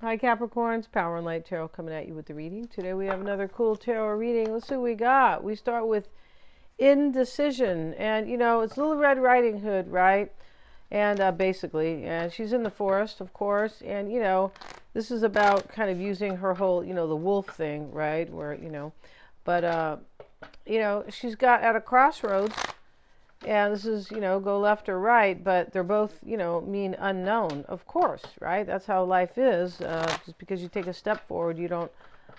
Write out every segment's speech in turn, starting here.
Hi Capricorns, Power and Light Tarot coming at you with the reading. Today we have another cool tarot reading. Let's see what we got. We start with indecision. And, it's Little Red Riding Hood, right? And and she's in the forest, of course. And, this is about kind of using her whole, the wolf thing, right? Where, but, she's got at a crossroads. And this is, go left or right, but they're both, mean unknown, of course, right? That's how life is. Just because you take a step forward, you don't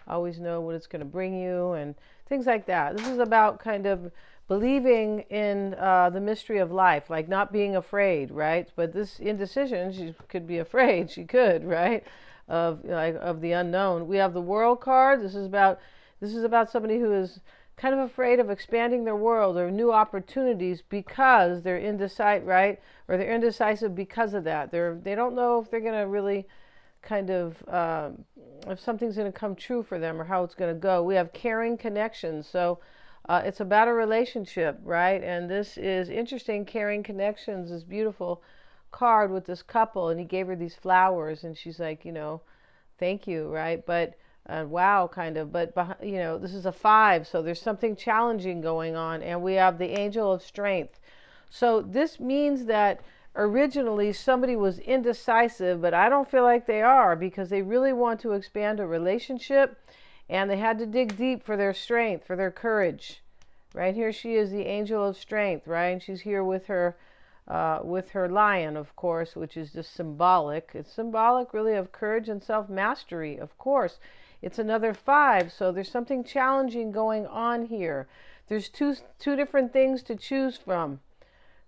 always know what it's going to bring you and things like that. This is about kind of believing in the mystery of life, like not being afraid, right? But this indecision, she could be afraid, she could, right? Of the unknown. We have the World card. This is about somebody who is kind of afraid of expanding their world or new opportunities because they're indecisive, right? Or they're indecisive because of that. They don't know if they're going to really kind of, if something's going to come true for them or how it's going to go. We have caring connections. So it's about a relationship, right? And this is interesting. Caring connections is beautiful card with this couple, and he gave her these flowers, and she's like, thank you, right? But wow, kind of, but this is a 5, so there's something challenging going on. And we have the Angel of Strength. So this means that originally somebody was indecisive, but I don't feel like they are, because they really want to expand a relationship, and they had to dig deep for their strength, for their courage. Right here she is, the Angel of Strength, right? And she's here with her lion, of course, which is just symbolic. It's symbolic, really, of courage and self-mastery, of course. It's another 5, so there's something challenging going on here. There's two different things to choose from.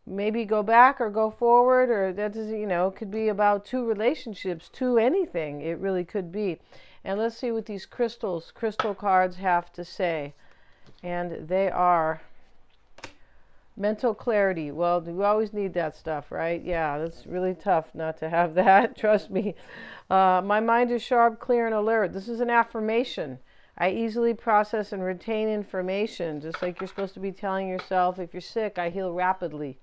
Maybe go back or go forward, or that is, it could be about 2 relationships, 2 anything. It really could be. And let's see what these crystal cards have to say. And they are mental clarity. Well, we always need that stuff, right? Yeah, that's really tough not to have that. Trust me. My mind is sharp, clear, and alert. This is an affirmation. I easily process and retain information, just like you're supposed to be telling yourself, if you're sick, I heal rapidly.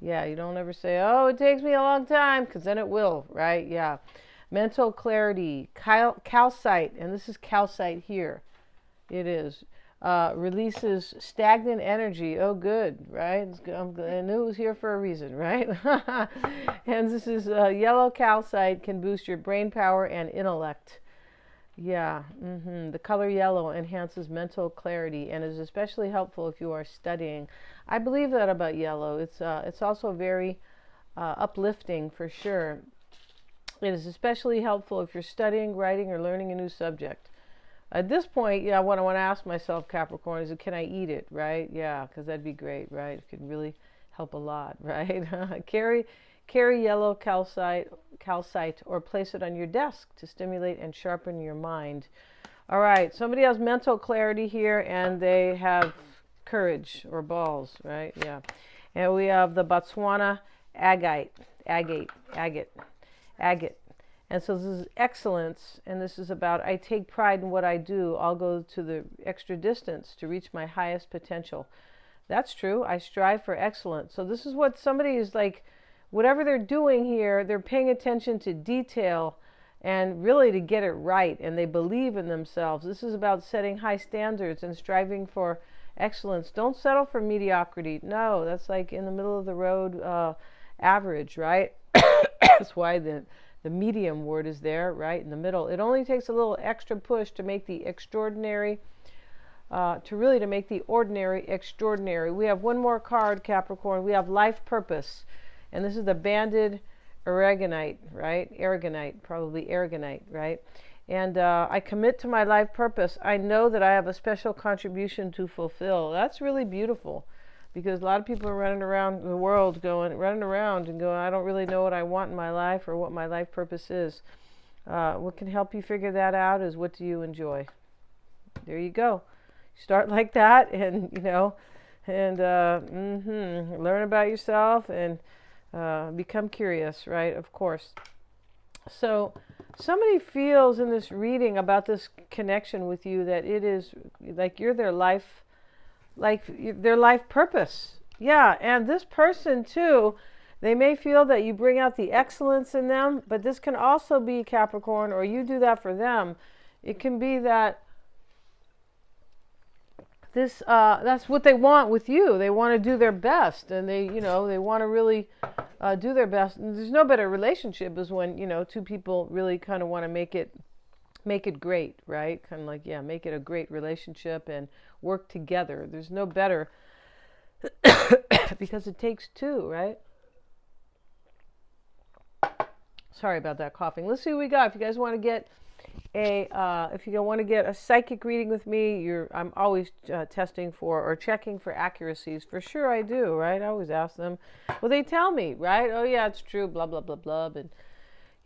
Yeah, you don't ever say, oh, it takes me a long time, because then it will, right? Yeah. Mental clarity, calcite, and this is calcite here. It is. Releases stagnant energy. Oh, good, right? I knew it was here for a reason, right? And this is yellow calcite, can boost your brain power and intellect. Yeah, the color yellow enhances mental clarity and is especially helpful if you are studying. I believe that about yellow. It's also very uplifting for sure. It is especially helpful if you're studying, writing, or learning a new subject. At this point, what I want to ask myself, Capricorn, is can I eat it, right? Yeah, because that'd be great, right? It could really help a lot, right? Carry yellow calcite or place it on your desk to stimulate and sharpen your mind. All right, somebody has mental clarity here, and they have courage or balls, right? Yeah. And we have the Botswana agate. And so this is excellence, and this is about, I take pride in what I do. I'll go to the extra distance to reach my highest potential. That's true. I strive for excellence. So this is what somebody is like, whatever they're doing here, they're paying attention to detail and really to get it right, and they believe in themselves. This is about setting high standards and striving for excellence. Don't settle for mediocrity. No, that's like in the middle of the road average, right? That's why the medium word is there, right in the middle. It only takes a little extra push to make the extraordinary, to make the ordinary extraordinary. We have one more card, Capricorn. We have life purpose, and this is the banded aragonite, right? Probably aragonite, right? And I commit to my life purpose. I know that I have a special contribution to fulfill. That's really beautiful. Because a lot of people are running around the world running around and going, I don't really know what I want in my life or what my life purpose is. What can help you figure that out is, what do you enjoy? There you go. Start like that, and, learn about yourself and become curious, right? Of course. So somebody feels in this reading about this connection with you that it is like you're their life purpose. Yeah, and this person too, They may feel that you bring out the excellence in them, but this can also be, Capricorn, or you do that for them. It can be that that's what they want with you. They want to do their best, and they want to really do their best. And there's no better relationship is when two people really kind of want to make it great, right? Kind of like, yeah, make it a great relationship and work together. There's no better because it takes two, right? Sorry about that coughing. Let's see what we got. If you guys want to get a psychic reading with me, I'm always testing for or checking for accuracies. For sure I do, right? I always ask them. Well, they tell me, right? Oh yeah, it's true, blah, blah, blah, blah. And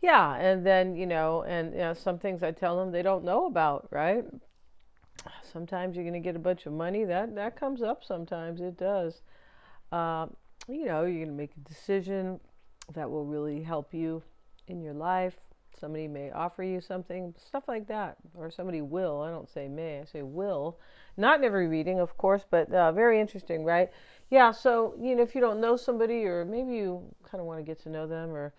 yeah, and then, some things I tell them they don't know about, right? Sometimes you're going to get a bunch of money. That comes up sometimes. It does. You're going to make a decision that will really help you in your life. Somebody may offer you something, stuff like that. Or somebody will. I don't say may, I say will. Not in every reading, of course, but very interesting, right? Yeah, so, if you don't know somebody, or maybe you kind of want to get to know them, or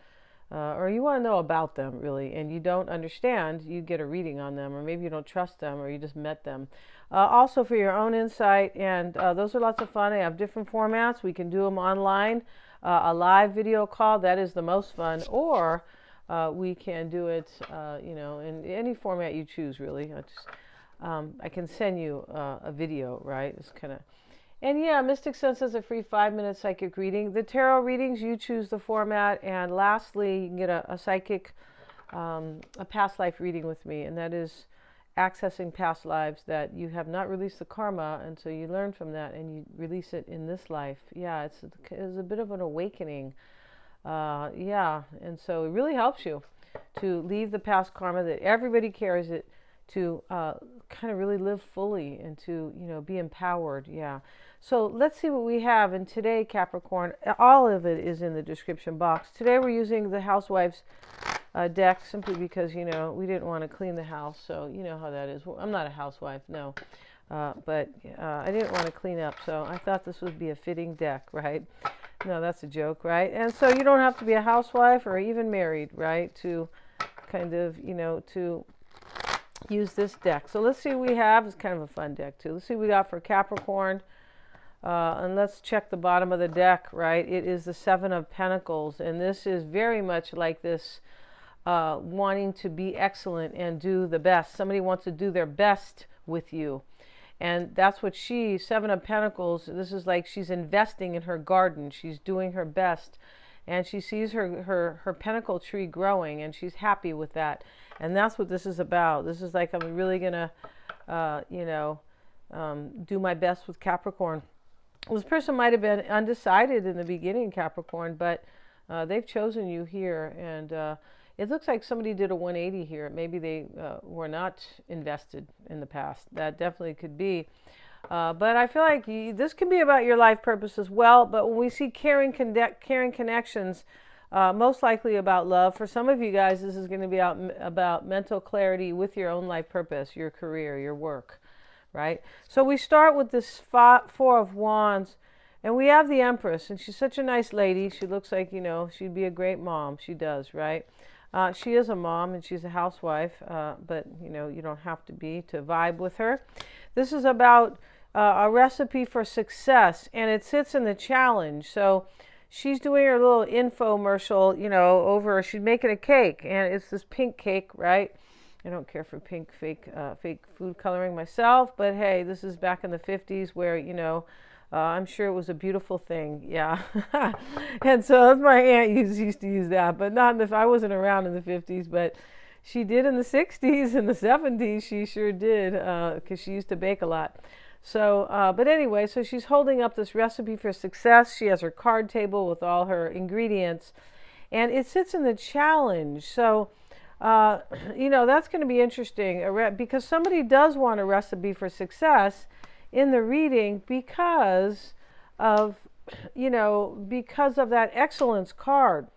you want to know about them, really, and you don't understand, you get a reading on them, or maybe you don't trust them, or you just met them. Also for your own insight, and those are lots of fun. I have different formats. We can do them online. A live video call, that is the most fun, or we can do it, in any format you choose, really. I can send you a video, right? It's kind of, and yeah, Mystic Sense has a free 5-minute psychic reading. The tarot readings, you choose the format, and lastly, you can get a psychic, a past life reading with me, and that is accessing past lives that you have not released the karma, and so you learn from that and you release it in this life. Yeah, it's a bit of an awakening. Yeah, and so it really helps you to leave the past karma that everybody carries it, to kind of really live fully and to be empowered. Yeah. So let's see what we have. And today, Capricorn, all of it is in the description box. Today we're using the Housewives deck simply because we didn't want to clean the house, so you know how that is. Well, I'm not a housewife, no, but I didn't want to clean up, so I thought this would be a fitting deck, right? No, that's a joke, right? And so you don't have to be a housewife or even married, right, to kind of to use this deck. So let's see what we have. It's kind of a fun deck too. Let's see what we got for Capricorn. And let's check the bottom of the deck, right? It is the Seven of Pentacles, and this is very much like this wanting to be excellent and do the best. Somebody wants to do their best with you. And that's what Seven of Pentacles, this is like she's investing in her garden. She's doing her best. And she sees her pentacle tree growing, and she's happy with that. And that's what this is about. This is like, I'm really going to, do my best with Capricorn. This person might have been undecided in the beginning, Capricorn, but they've chosen you here. And it looks like somebody did a 180 here. Maybe they were not invested in the past. That definitely could be. But I feel like this can be about your life purpose as well. But when we see caring connections, most likely about love. For some of you guys, this is going to be about mental clarity with your own life purpose, your career, your work, right? So we start with this Four of Wands, and we have the Empress, and she's such a nice lady. She looks like, she'd be a great mom. She does, right? She is a mom and she's a housewife, but you don't have to be to vibe with her. This is about a recipe for success, and it sits in the challenge. So she's doing her little infomercial, she's making a cake, and it's this pink cake, right? I don't care for pink fake food coloring myself, but hey, this is back in the 50s where, I'm sure it was a beautiful thing. Yeah. And so my aunt used to use that, but not I wasn't around in the 50s, but she did in the 60s and the 70s. She sure did, because she used to bake a lot. So, but anyway, so she's holding up this recipe for success. She has her card table with all her ingredients, and it sits in the challenge. So, that's going to be interesting because somebody does want a recipe for success in the reading because of that excellence card,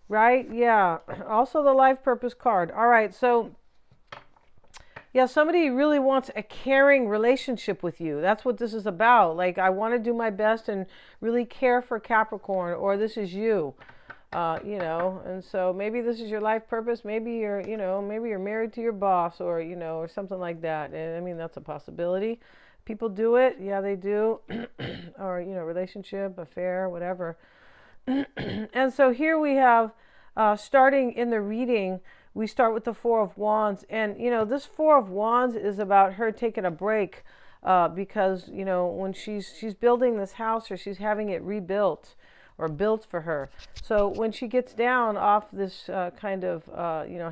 right? Yeah. Also the life purpose card. All right. So Yeah, somebody really wants a caring relationship with you. That's what this is about. Like, I want to do my best and really care for Capricorn, or this is you. And so maybe this is your life purpose. Maybe maybe you're married to your boss, or, or something like that. And I mean, that's a possibility. People do it. Yeah, they do. Or, relationship, affair, whatever. And so here we have, starting in the reading, we start with the Four of Wands. And, this Four of Wands is about her taking a break, because, when she's building this house, or she's having it rebuilt or built for her. So when she gets down off this kind of,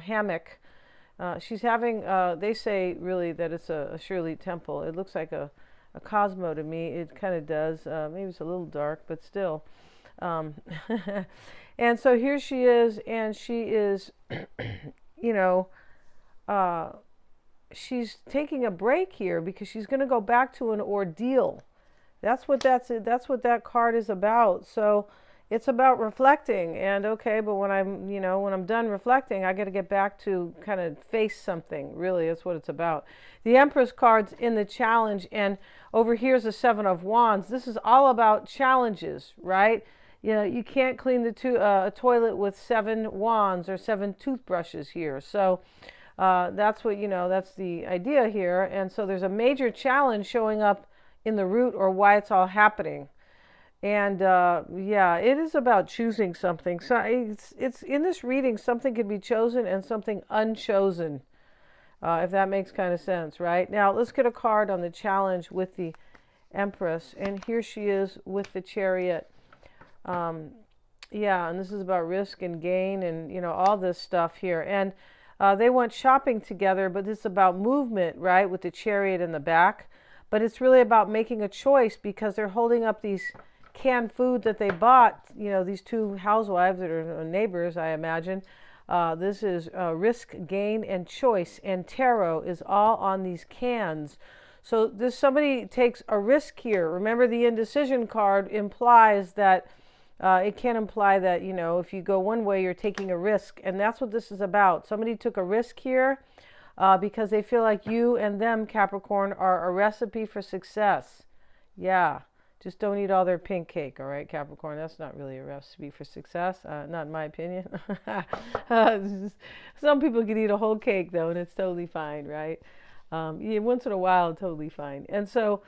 hammock, she's having, they say really that it's a Shirley Temple. It looks like a Cosmo to me. It kind of does. Maybe it's a little dark, but still. And so here she is, and she is, she's taking a break here because she's going to go back to an ordeal. That's what that card is about. So it's about reflecting, and okay, but when I'm done reflecting, I got to get back to kind of face something. Really, that's what it's about. The Empress card's in the challenge, and over here's the Seven of Wands. This is all about challenges, right? You can't clean a toilet with 7 wands or 7 toothbrushes here. So that's that's the idea here. And so there's a major challenge showing up in the root, or why it's all happening. And it is about choosing something. So it's in this reading, something can be chosen and something unchosen, if that makes kind of sense, right? Now let's get a card on the challenge with the Empress. And here she is with the Chariot. And this is about risk and gain, and all this stuff here. And they went shopping together, but it's about movement, right, with the Chariot in the back. But it's really about making a choice, because they're holding up these canned food that they bought, these 2 housewives that are neighbors, I imagine. This is risk, gain, and choice, and tarot is all on these cans. So somebody takes a risk here. Remember, the indecision card implies that it can imply that, if you go one way, you're taking a risk. And that's what this is about. Somebody took a risk here because they feel like you and them, Capricorn, are a recipe for success. Yeah. Just don't eat all their pink cake, all right, Capricorn? That's not really a recipe for success, not in my opinion. Some people can eat a whole cake, though, and it's totally fine, right? Once in a while, totally fine. And so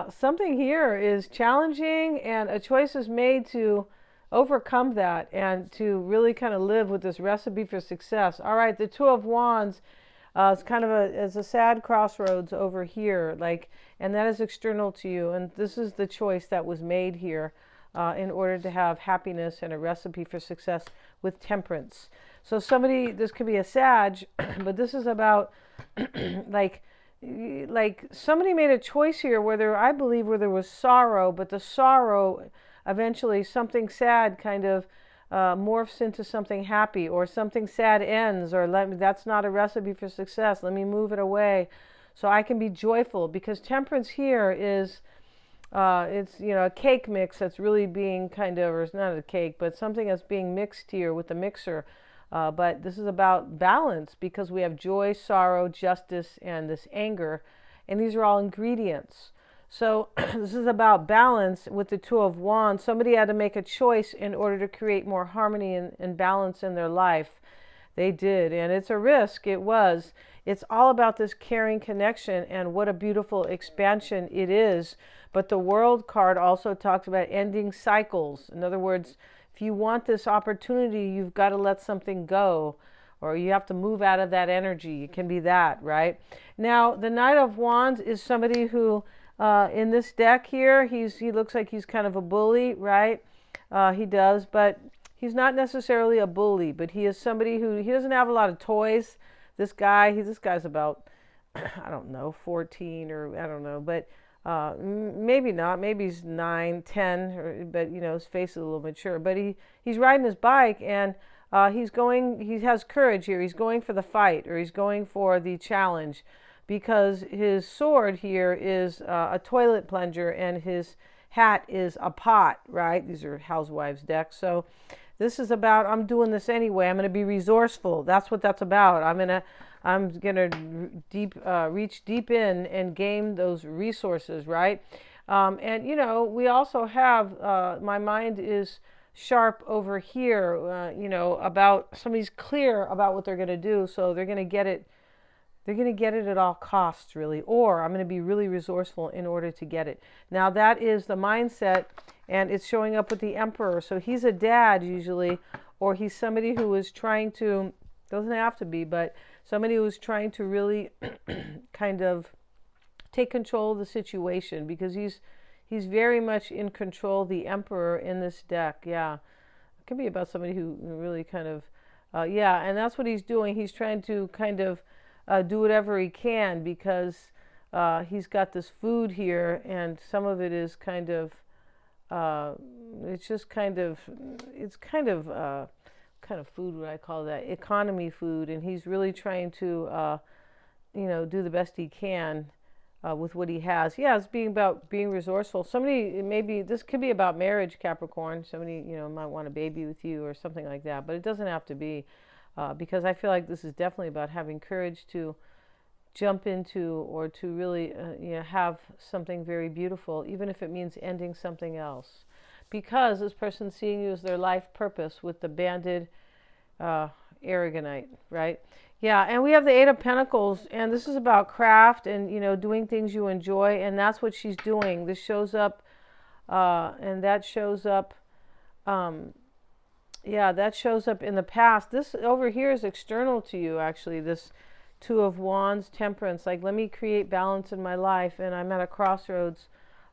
something here is challenging, and a choice is made to overcome that and to really kind of live with this recipe for success. All right, the Two of Wands is kind of a sad crossroads over here, and that is external to you. And this is the choice that was made here in order to have happiness and a recipe for success with Temperance. So this could be a Sag, but this is about like somebody made a choice here I believe where there was sorrow, but the sorrow eventually, something sad kind of morphs into something happy, or something sad ends, or that's not a recipe for success. Let me move it away so I can be joyful, because Temperance here is it's a cake mix that's really being or it's not a cake, but something that's being mixed here with the mixer. But this is about balance, because we have joy, sorrow, justice, and this anger, and these are all ingredients. So this is about balance with the Two of Wands. Somebody had to make a choice in order to create more harmony and balance in their life. They did, and it's a risk. It was. It's all about this caring connection, and what a beautiful expansion it is. But the World card also talks about ending cycles. In other words, if you want this opportunity, you've got to let something go, or you have to move out of that energy. It can be that, right? Now, the Knight of Wands is somebody who, in this deck here, he looks like he's kind of a bully, right? He does, but he's not necessarily a bully, but he is somebody he doesn't have a lot of toys. This guy's about, I don't know, 14, or I don't know, but maybe not. Maybe he's 9, 10, but his face is a little mature. But he's riding his bike, and he has courage here. He's going for the fight, or he's going for the challenge, because his sword here is a toilet plunger, and his hat is a pot, right? These are housewives' decks. So This is about, I'm doing this anyway. I'm going to be resourceful. That's what that's about. I'm gonna reach deep in and gain those resources, right? And we also have, my mind is sharp over here, about somebody's clear about what they're going to do, so they're going to get it. They're going to get it at all costs, really, or I'm going to be really resourceful in order to get it. Now, that is the mindset, and it's showing up with the Emperor. So he's a dad, usually, or he's somebody who is trying to, doesn't have to be, but somebody who is trying to really kind of take control of the situation, because he's very much in control, the Emperor in this deck. Yeah, it could be about somebody who really kind of, and that's what he's doing. He's trying to kind of do whatever he can, because he's got this food here, and some of it is kind of, it's kind of food, what I call that, economy food, and he's really trying to, do the best he can with what he has. Yeah, it's about being resourceful. Somebody, maybe this could be about marriage, Capricorn. Somebody, might want a baby with you or something like that, but it doesn't have to be. Because I feel like this is definitely about having courage to jump into, or to really have something very beautiful, even if it means ending something else. Because this person's seeing you as their life purpose with the banded Aragonite, right? Yeah, and we have the Eight of Pentacles, and this is about craft and, doing things you enjoy, and that's what she's doing. This shows up, and that shows up... that shows up in the past. This over here is external to you, actually. This Two of Wands, Temperance. Like, let me create balance in my life, and I'm at a crossroads.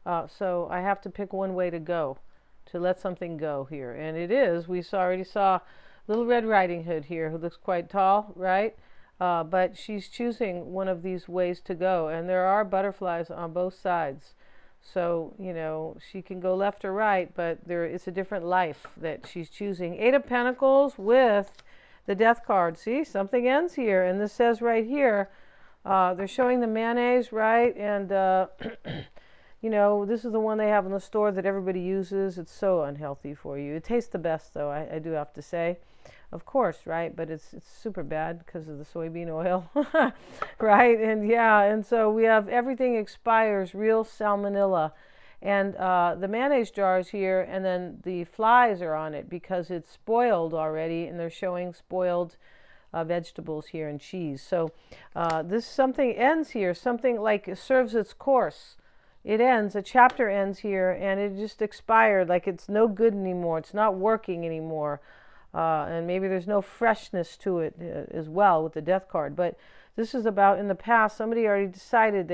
So I have to pick one way to go, to let something go here. And it is. We already saw Little Red Riding Hood here, who looks quite tall, right? But she's choosing one of these ways to go. And there are butterflies on both sides. So, she can go left or right, but it's a different life that she's choosing. Eight of Pentacles with the Death card. See, something ends here. And this says right here, they're showing the mayonnaise, right? And, this is the one they have in the store that everybody uses. It's so unhealthy for you. It tastes the best, though, I do have to say. Of course, right? But it's super bad because of the soybean oil, right? And so we have everything expires, real salmonella. And the mayonnaise jar is here, and then the flies are on it because it's spoiled already, and they're showing spoiled vegetables here and cheese. So this something ends here, something like serves its course. It ends, a chapter ends here, and it just expired, like it's no good anymore. It's not working anymore. And maybe there's no freshness to it as well with the Death card. But this is about, in the past, somebody already decided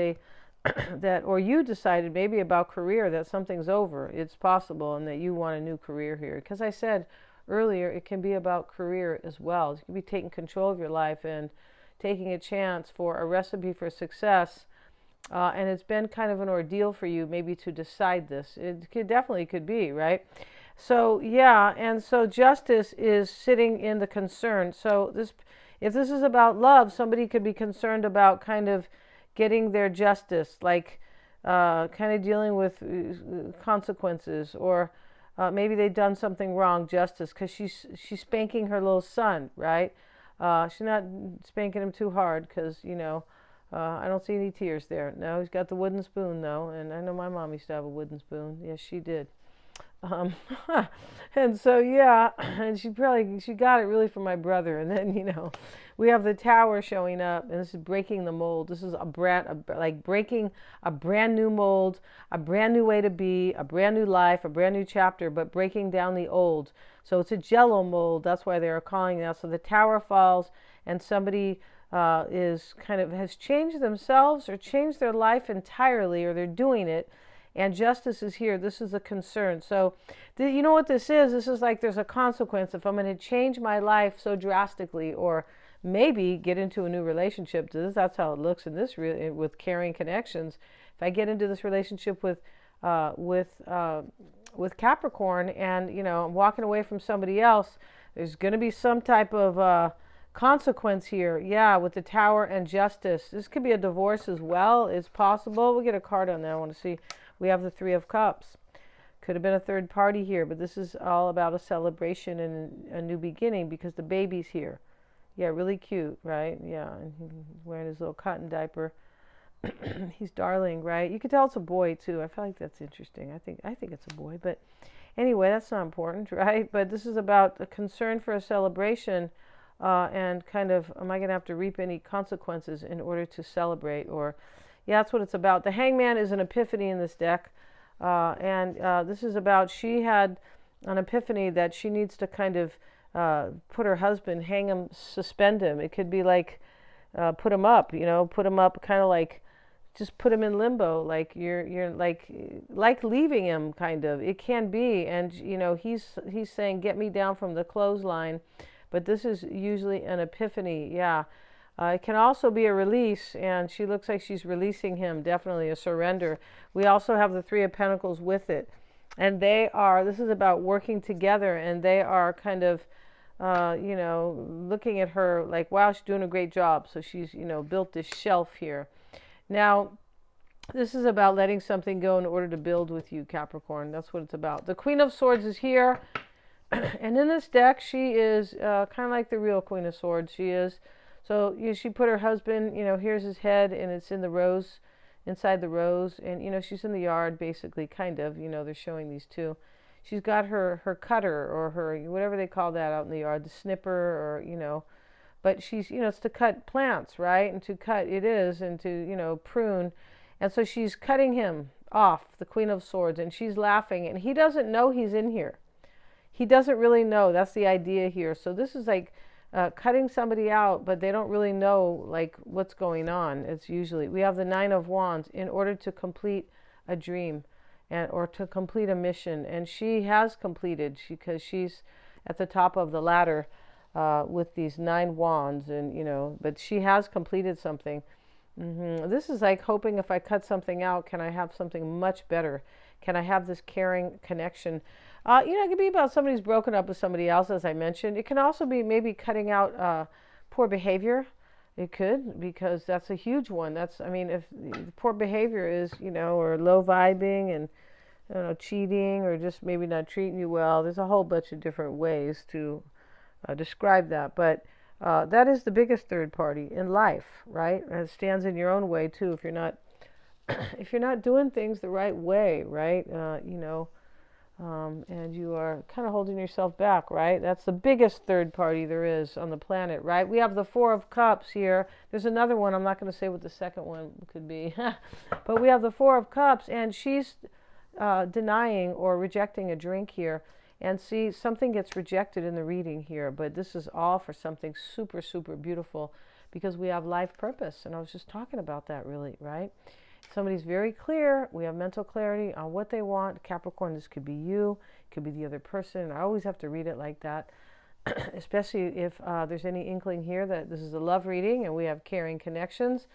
that, or you decided maybe about career, that something's over. It's possible, and that you want a new career here. Because I said earlier, it can be about career as well. You can be taking control of your life and taking a chance for a recipe for success. And it's been kind of an ordeal for you maybe to decide this. It definitely could be, right? So, yeah, and so justice is sitting in the concern. So if this is about love, somebody could be concerned about kind of getting their justice, like kind of dealing with consequences, or maybe they've done something wrong, justice, because she's spanking her little son, right? She's not spanking him too hard because, I don't see any tears there. No, he's got the wooden spoon, though, and I know my mom used to have a wooden spoon. Yes, she did. And so, yeah, and she got it really from my brother. And then, we have the Tower showing up, and this is breaking the mold. This is like breaking a brand new mold, a brand new way to be, a brand new life, a brand new chapter, but breaking down the old. So it's a jello mold. That's why they are calling it out. So the Tower falls, and somebody has changed themselves or changed their life entirely, or they're doing it. And justice is here. This is a concern. So, you know what this is? This is like there's a consequence. If I'm going to change my life so drastically, or maybe get into a new relationship, that's how it looks in this with caring connections. If I get into this relationship with Capricorn, and I'm walking away from somebody else, there's going to be some type of consequence here. Yeah, with the Tower and justice. This could be a divorce as well. It's possible. We'll get a card on that. I want to see. We have the Three of Cups. Could have been a third party here, but this is all about a celebration and a new beginning because the baby's here. Yeah, really cute, right? Yeah, and he's wearing his little cotton diaper. He's darling, right? You could tell it's a boy too. I feel like that's interesting. I think it's a boy, but anyway, that's not important, right? But this is about a concern for a celebration, and kind of, am I going to have to reap any consequences in order to celebrate? Or, yeah, that's what it's about. The Hangman is an epiphany in this deck, and this is about she had an epiphany that she needs to kind of put her husband, hang him, suspend him. It could be like put him up, put him up, kind of like just put him in limbo, like you're like leaving him, kind of. It can be, and he's saying, get me down from the clothesline, but this is usually an epiphany. Yeah, it can also be a release, and she looks like she's releasing him. Definitely a surrender. We also have the Three of Pentacles with it, and this is about working together, and they are kind of looking at her like, wow, she's doing a great job. So she's built this shelf here. Now, this is about letting something go in order to build with you, Capricorn. That's what it's about. The Queen of Swords is here. And in this deck, she is kind of like the real Queen of Swords. She is. So she put her husband, here's his head, and it's in the rose, inside the rose. And, she's in the yard, basically, kind of. They're showing these two. She's got her cutter, or her, whatever they call that out in the yard, the snipper, or, but she's, it's to cut plants, right? And to cut and to, prune. And so she's cutting him off, the Queen of Swords, and she's laughing. And he doesn't know he's in here. He doesn't really know. That's the idea here. So this is like cutting somebody out, but they don't really know, like, what's going on. It's usually, we have the Nine of Wands in order to complete a dream or to complete a mission. And she has completed, because she's at the top of the ladder. With these 9 wands, and but she has completed something. This is like hoping, if I cut something out, can I have something much better? Can I have this caring connection? It could be about somebody's broken up with somebody else, as I mentioned. It can also be maybe cutting out poor behavior. It could, because that's a huge one. If poor behavior is, or low vibing and cheating, or just maybe not treating you well. There's a whole bunch of different ways to describe that, but that is the biggest third party in life, right? And it stands in your own way too. If you're not doing things the right way, right? And you are kind of holding yourself back, right? That's the biggest third party there is on the planet, right? We have the Four of Cups here. There's another one. I'm not going to say what the second one could be, but we have the Four of Cups, and she's denying or rejecting a drink here. And see, something gets rejected in the reading here, but this is all for something super, super beautiful, because we have life purpose. And I was just talking about that, really, right? Somebody's very clear. We have mental clarity on what they want. Capricorn, this could be you, it could be the other person. I always have to read it like that, especially if there's any inkling here that this is a love reading and we have caring connections.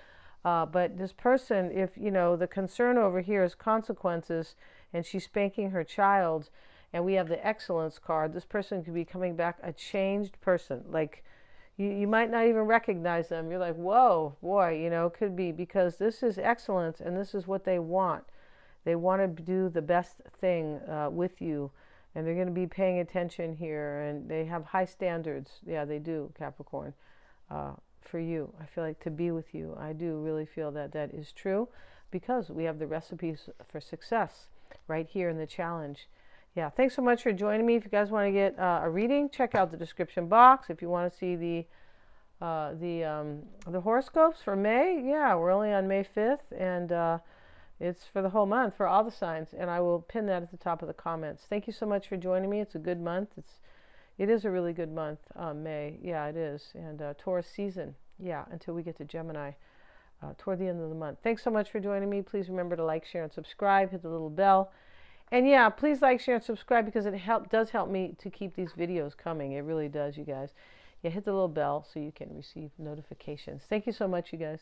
But this person, if, the concern over here is consequences, and she's spanking her child, and we have the Excellence card, this person could be coming back a changed person. Like, you might not even recognize them. You're like, whoa, boy, could be, because this is excellence, and this is what they want. They want to do the best thing with you, and they're going to be paying attention here, and they have high standards. Yeah, they do, Capricorn, for you. I feel like to be with you. I do really feel that that is true, because we have the recipes for success right here in the challenge. Yeah, thanks so much for joining me. If you guys want to get a reading, check out the description box. If you want to see the horoscopes for May, yeah, we're only on May 5th, and it's for the whole month for all the signs, and I will pin that at the top of the comments. Thank you so much for joining me. It's a good month. It is a really good month, May. Yeah, it is. And Taurus season, yeah, until we get to Gemini toward the end of the month. Thanks so much for joining me. Please remember to like, share, and subscribe. Hit the little bell. And yeah, please like, share, and subscribe, because it does help me to keep these videos coming. It really does, you guys. Yeah, hit the little bell so you can receive notifications. Thank you so much, you guys.